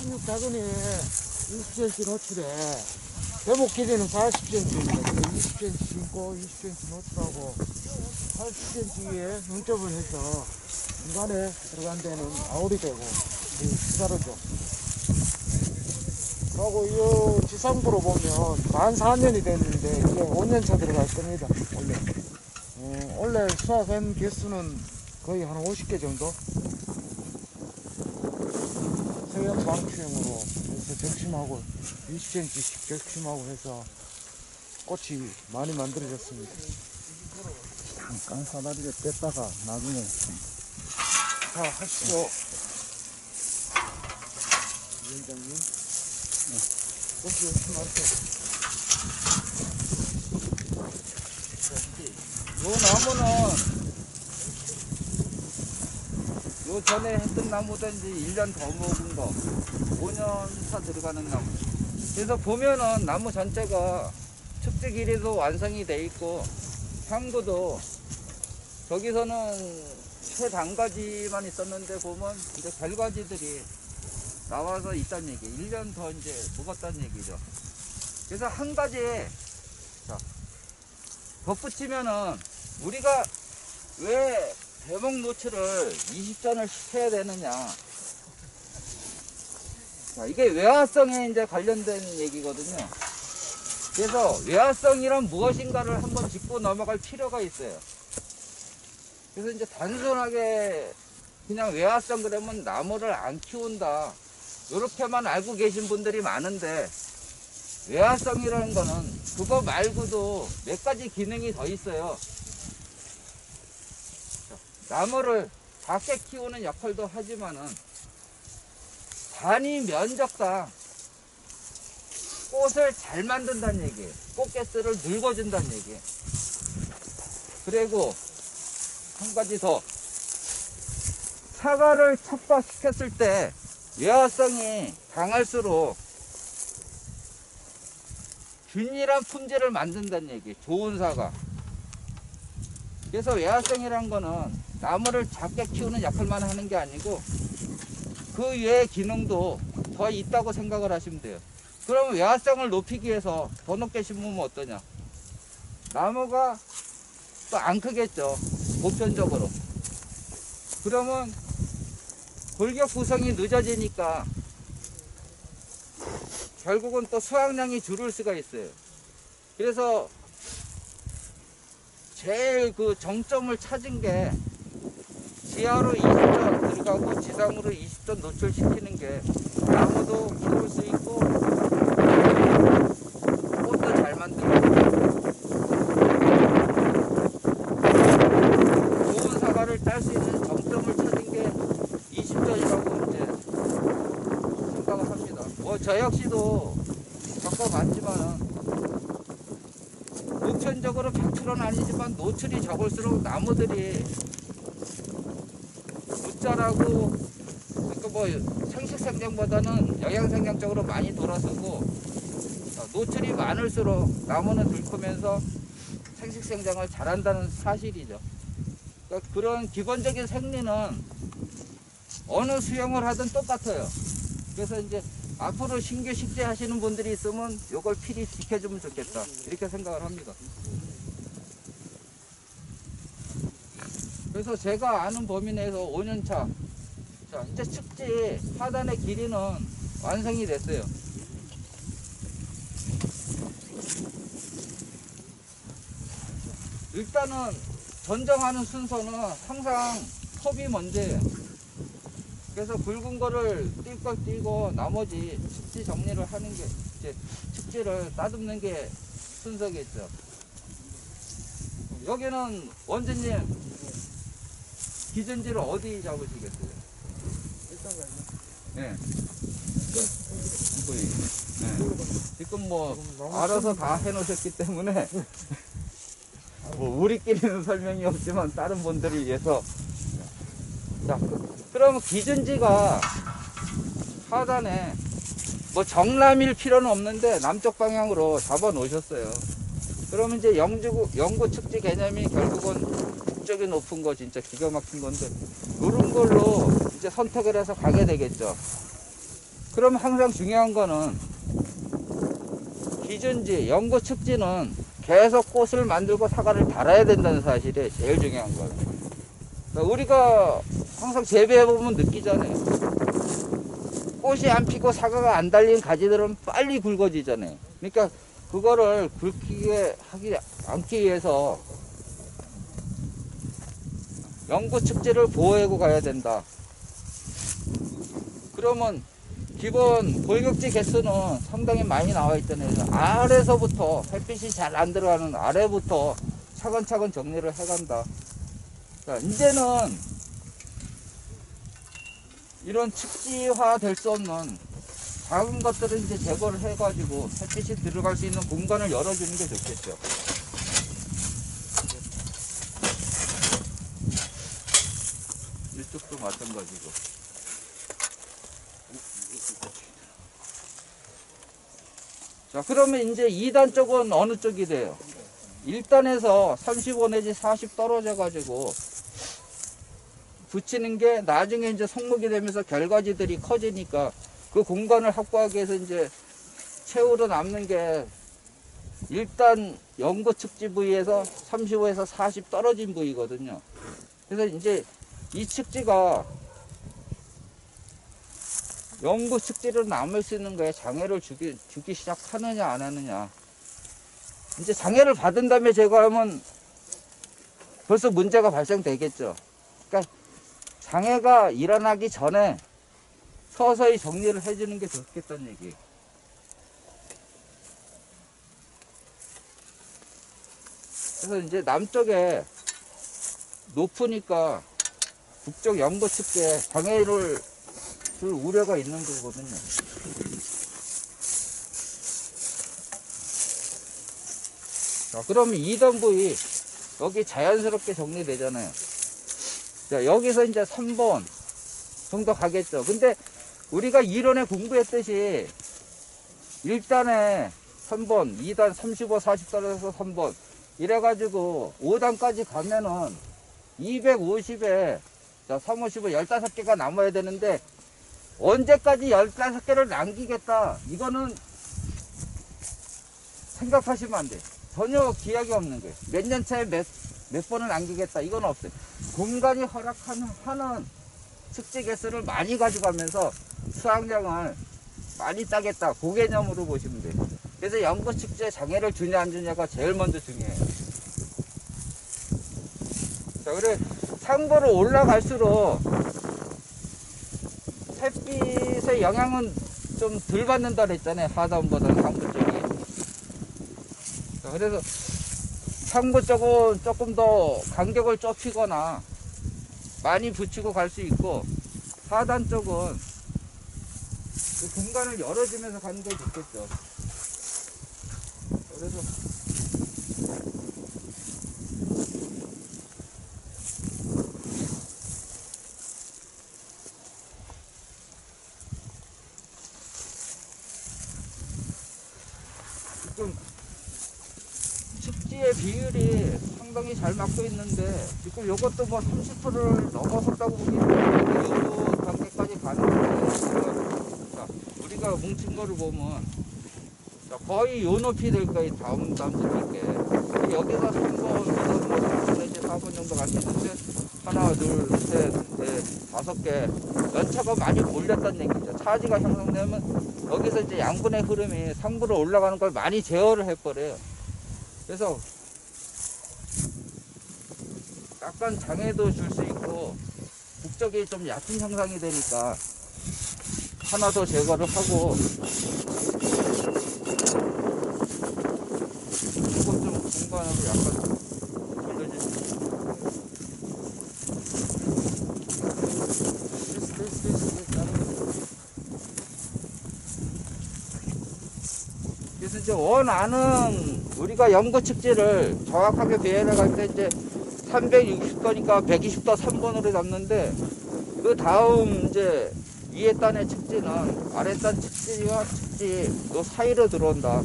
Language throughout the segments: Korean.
16 다근이 20cm 노출에 대목 길이는 40cm입니다. 20cm 심고 20cm 노출하고 80cm에 눈접을 해서 중간에 들어간 데는 아울이 되고 시가로죠. 그리고 이 지상부로 보면 만 4년이 됐는데 이제 5년차 들어갈 겁니다. 원래 수확한 개수는 거의 한 50개 정도. 서양 방추형으로 해서 적심하고 20cm씩 적심하고 해서 꽃이 많이 만들어졌습니다. 잠깐 사다리를 뺐다가 나중에 자, 하시죠. 위원장님. 꽃이 열심히 하세요. 요 나무는 요 전에 했던 나무든지 1년 더 먹은 거 5년 차 들어가는 나무. 그래서 보면은 나무 전체가 축지 길이도 완성이 돼 있고 향구도 저기서는 최단가지만 있었는데 보면 이제 결과지들이 나와서 있다는 얘기. 1년 더 이제 먹었다는 얘기죠. 그래서 한 가지 덧붙이면은 우리가 왜 대목 노출을 20전을 시켜야 되느냐. 자, 이게 외화성에 이제 관련된 얘기거든요. 그래서 외화성이란 무엇인가를 한번 짚고 넘어갈 필요가 있어요. 그래서 이제 단순하게 그냥 외화성 그러면 나무를 안 키운다. 이렇게만 알고 계신 분들이 많은데 외화성이라는 거는 그거 말고도 몇 가지 기능이 더 있어요. 나무를 작게 키우는 역할도 하지만은 단위 면적당 꽃을 잘 만든다는 얘기예요. 꽃개수를 늙어준다는 얘기예요. 그리고 한 가지 더, 사과를 척박시켰을 때 외화성이 강할수록 균일한 품질을 만든다는 얘기. 좋은 사과. 그래서 외화성이란 거는 나무를 작게 키우는 역할만 하는 게 아니고 그 외의 기능도 더 있다고 생각을 하시면 돼요. 그러면 외화성을 높이기 위해서 더 높게 심으면 어떠냐? 나무가 또 안 크겠죠. 보편적으로. 그러면 골격 구성이 늦어지니까 결국은 또 수확량이 줄을 수가 있어요. 그래서 제일 그 정점을 찾은 게 지하로 20전 들어가고 지상으로 20전 노출시키는 게 나무도 키울 수 있고 꽃도 잘 만들고 좋은 사과를 딸 수 있는 정점을 찾은 게 20전이라고 이제 생각을 합니다. 뭐 저 역시도 겪어봤지만은 보편적으로 100%는 아니지만 노출이 적을수록 나무들이 붓자라고, 그러니까 뭐 생식생장보다는 영양생장적으로 많이 돌아서고 노출이 많을수록 나무는 덜 크면서 생식생장을 잘한다는 사실이죠. 그러니까 그런 기본적인 생리는 어느 수영을 하든 똑같아요. 그래서 이제 앞으로 신규 식재 하시는 분들이 있으면 이걸 필히 지켜주면 좋겠다, 이렇게 생각을 합니다. 그래서 제가 아는 범위 내에서 5년차, 자, 이제 축지 하단의 길이는 완성이 됐어요. 일단은 전정하는 순서는 항상 톱이 먼저예요. 그래서 굵은 거를 뛸 걸 띄고 나머지 축지 정리를 하는 게, 이제 축지를 따듬는 게 순서겠죠. 여기는 원주님 기준지를 어디 잡으시겠어요? 일단 가요. 네. 지금 뭐 알아서 다 해놓으셨기 때문에 뭐 우리끼리는 설명이 없지만 다른 분들을 위해서, 자, 그러면 기준지가 하단에 뭐 정남일 필요는 없는데 남쪽 방향으로 잡아 놓으셨어요. 그러면 이제 영구 축지 개념이 결국은 북쪽이 높은 거 진짜 기가 막힌 건데 이런 걸로 이제 선택을 해서 가게 되겠죠. 그럼 항상 중요한 거는 기준지, 연구 측지는 계속 꽃을 만들고 사과를 달아야 된다는 사실이 제일 중요한 거예요. 그러니까 우리가 항상 재배해보면 느끼잖아요. 꽃이 안 피고 사과가 안 달린 가지들은 빨리 굵어지잖아요. 그러니까 그거를 굵게 하지 않기 위해서 연구 측지를 보호하고 가야 된다. 그러면 기본 골격지 개수는 상당히 많이 나와 있잖아요. 아래서부터 햇빛이 잘 안 들어가는 아래부터 차근차근 정리를 해간다. 그러니까 이제는 이런 측지화 될 수 없는 작은 것들을 이제 제거를 해가지고 햇빛이 들어갈 수 있는 공간을 열어주는 게 좋겠죠. 이쪽도 마찬가지고. 자, 그러면 이제 2단 쪽은 어느 쪽이 돼요? 1단에서 35 내지 40 떨어져 가지고 붙이는 게 나중에 이제 성목이 되면서 결과지들이 커지니까 그 공간을 확보하기 위해서 이제 최후로 남는 게 1단 연구 측지 부위에서 35에서 40 떨어진 부위거든요. 그래서 이제 이 측지가 연구 측지로 남을 수 있는 거에 장애를 주기 시작하느냐 안 하느냐. 이제 장애를 받은 다음에 제거하면 벌써 문제가 발생되겠죠. 그러니까 장애가 일어나기 전에 서서히 정리를 해주는 게 좋겠다는 얘기. 그래서 이제 남쪽에 높으니까 북쪽 연구 측에 장애를 줄 우려가 있는 거거든요. 자, 그러면 2단 부위 여기 자연스럽게 정리되잖아요. 자, 여기서 이제 3번 정도 가겠죠. 근데 우리가 이론에 공부했듯이 1단에 3번, 2단 35, 40 떨어져서 3번 이래가지고 5단까지 가면은 250에 자, 3, 5, 15, 15개가 남아야 되는데 언제까지 15개를 남기겠다. 이거는 생각하시면 안 돼. 전혀 기약이 없는 거예요. 몇 년 차에 몇 번을 남기겠다. 이건 없어요. 공간이 허락하는 측지 개수를 많이 가져가면서 수확량을 많이 따겠다. 그 개념으로 보시면 돼요. 그래서 연구 측지에 장애를 주냐 안 주냐가 제일 먼저 중요해요. 자, 그래 상부로 올라갈수록 햇빛의 영향은 좀 덜 받는다 그랬잖아요. 하단보다는 상부 쪽이. 자, 그래서 상부 쪽은 조금 더 간격을 좁히거나 많이 붙이고 갈 수 있고, 하단 쪽은 그 공간을 열어주면서 가는 게 좋겠죠. 그래서 지금 측지의 비율이 상당히 잘 맞고 있는데 지금 이것도 뭐 30%를 넘어섰다고 보기에는 이 단계까지 가는데 자, 우리가 뭉친 거를 보면 자, 거의 요 높이 될 거예요. 다음 붙일게 여기서 3번, 2번, 내지 4번 정도 갔는데 하나, 둘, 셋, 넷, 5개 연차가 많이 몰렸다는 얘기죠. 차지가 형성되면 여기서 이제 양분의 흐름이 상부로 올라가는 걸 많이 제어를 해버려요. 그래서 약간 장애도 줄 수 있고 북쪽이 좀 얕은 형상이 되니까 하나 더 제거를 하고 이건 좀 공간으로 약간 돌려주시면 그래서 이제 원안은 우리가 연구 측지를 정확하게 배열해 갈 때 이제 360도니까 120도 3번으로 잡는데 그 다음 이제 위에 단의 측지는 아래 단 측지와 측지 요 사이로 들어온다.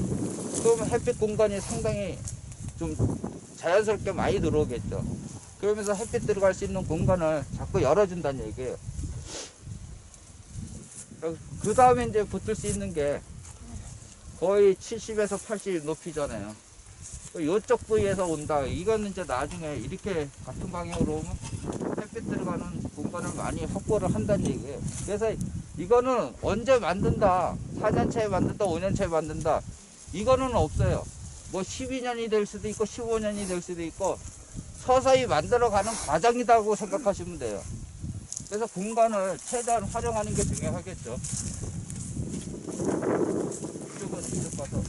그러면 햇빛 공간이 상당히 좀 자연스럽게 많이 들어오겠죠. 그러면서 햇빛 들어갈 수 있는 공간을 자꾸 열어준다는 얘기예요. 그 다음에 이제 붙을 수 있는 게 거의 70에서 80 높이잖아요. 이쪽 부위에서 온다. 이거는 이제 나중에 이렇게 같은 방향으로 오면 햇빛 들어가는 공간을 많이 확보를 한다는 얘기예요. 그래서 이거는 언제 만든다, 4년차에 만든다, 5년차에 만든다, 이거는 없어요. 뭐 12년이 될 수도 있고 15년이 될 수도 있고 서서히 만들어가는 과정이라고 생각하시면 돼요. 그래서 공간을 최대한 활용하는 게 중요하겠죠. 이쪽은 이쪽 가서.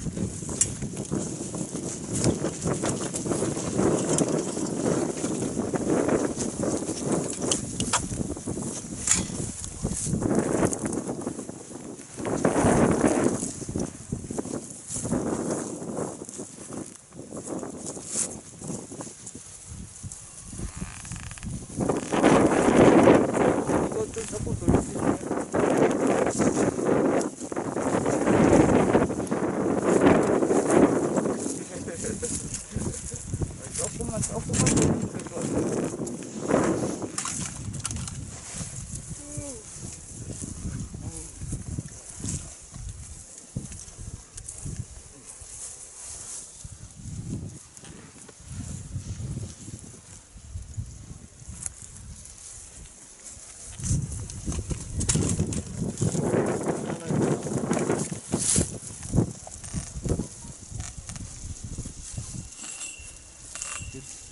이것도 조금 돌릴 수 있어요. 조금만 돌리면 될 것 같아요.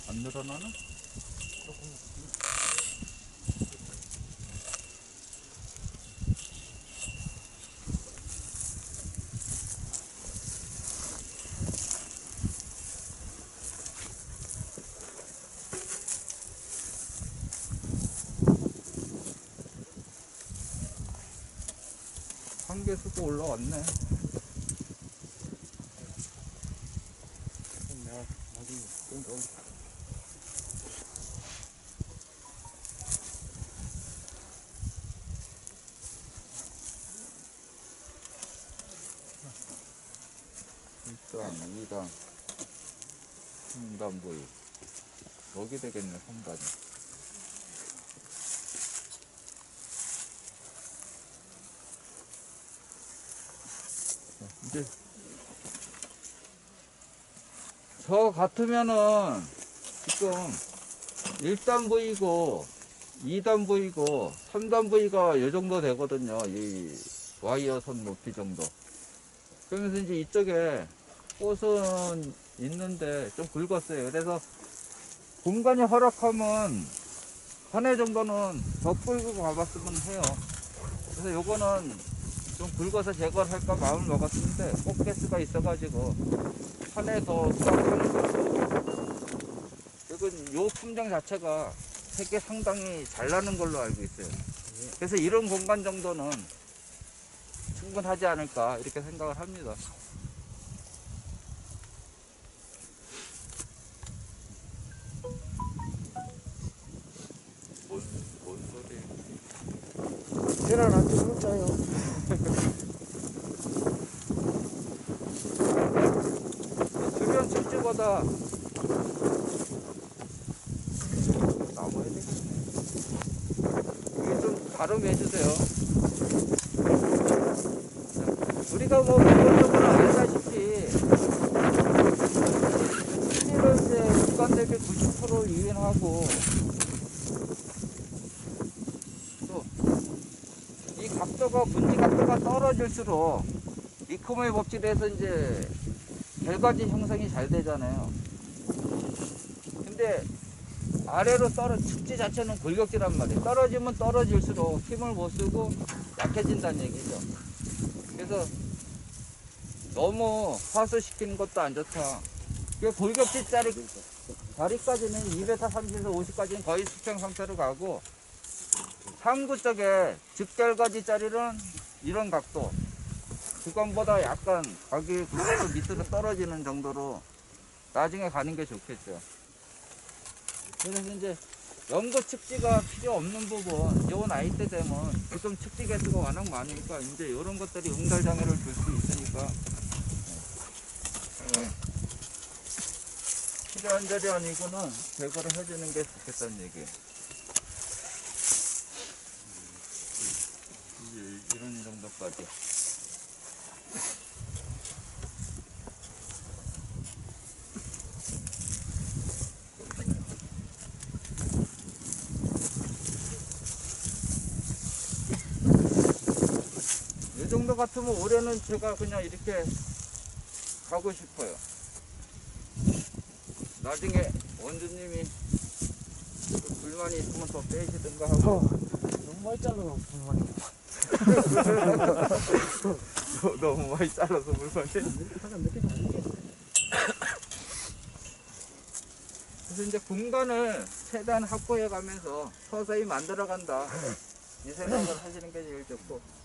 안 늘어나나? 한 개 쓰고 올라왔네. 내가 나중에 좀 일단 2단, 3단 보이. 여기 되겠네, 3단이. 이제 저 같으면은 지금 1단 보이고 2단 보이고 3단 보이가 이 정도 되거든요. 이 와이어 선 높이 정도. 그러면서 이제 이쪽에 꽃은 있는데 좀 굵었어요. 그래서 공간이 허락하면 한 해 정도는 더 끌고 가봤으면 해요. 그래서 요거는 좀 굵어서 제거를 할까 마음을 먹었는데 꽃개수가 있어가지고 한 해 더 수확하는 거고, 그리고 요 품종 자체가 색이 상당히 잘 나는 걸로 알고 있어요. 그래서 이런 공간 정도는 충분하지 않을까 이렇게 생각을 합니다. 뭔 소리? 계란 안 좀 먹자요. 주변 습지보다 나와야 되겠네. 이게 좀 가름해주세요. 우리가 뭐 기본적으로 알다시피 실은 이제 국간 대비 90%를 유인하고, 또 이 각도가 분지 각도가 떨어질수록 리코모의 법칙에서 이제 결과지 형성이 잘 되잖아요. 근데 아래로 측지 자체는 골격지란 말이에요. 떨어지면 떨어질수록 힘을 못 쓰고 약해진다는 얘기죠. 그래서 너무 화수시키는 것도 안 좋다. 그 골격지 자리까지는 2m30에서 50까지는 거의 수평 상태로 가고, 상부 쪽에 즉결과지 자리는 이런 각도, 그건보다 약간 각이 90도 밑으로 떨어지는 정도로 나중에 가는 게 좋겠죠. 그래서 이제 연구 측지가 필요 없는 부분, 요 나이 때 되면 지금 측지 개수가 워낙 많으니까 이제 이런 것들이 응달 장애를 줄 수 있으니까 필요한 자리 아니고는 제거를 해주는 게 좋겠다는 얘기예요. 이제 이런 정도. 정도까지. 이 정도 같으면 올해는 제가 그냥 이렇게 가고 싶어요. 나중에 원주님이 또 불만이 있으면 더 빼시든가 하고. 너무 많이 잘라서 불만이. 너무 많이 잘라서 불만이. 그래서 이제 공간을 최대한 확보해 가면서 서서히 만들어 간다. 이 생각을 하시는 게 제일 좋고.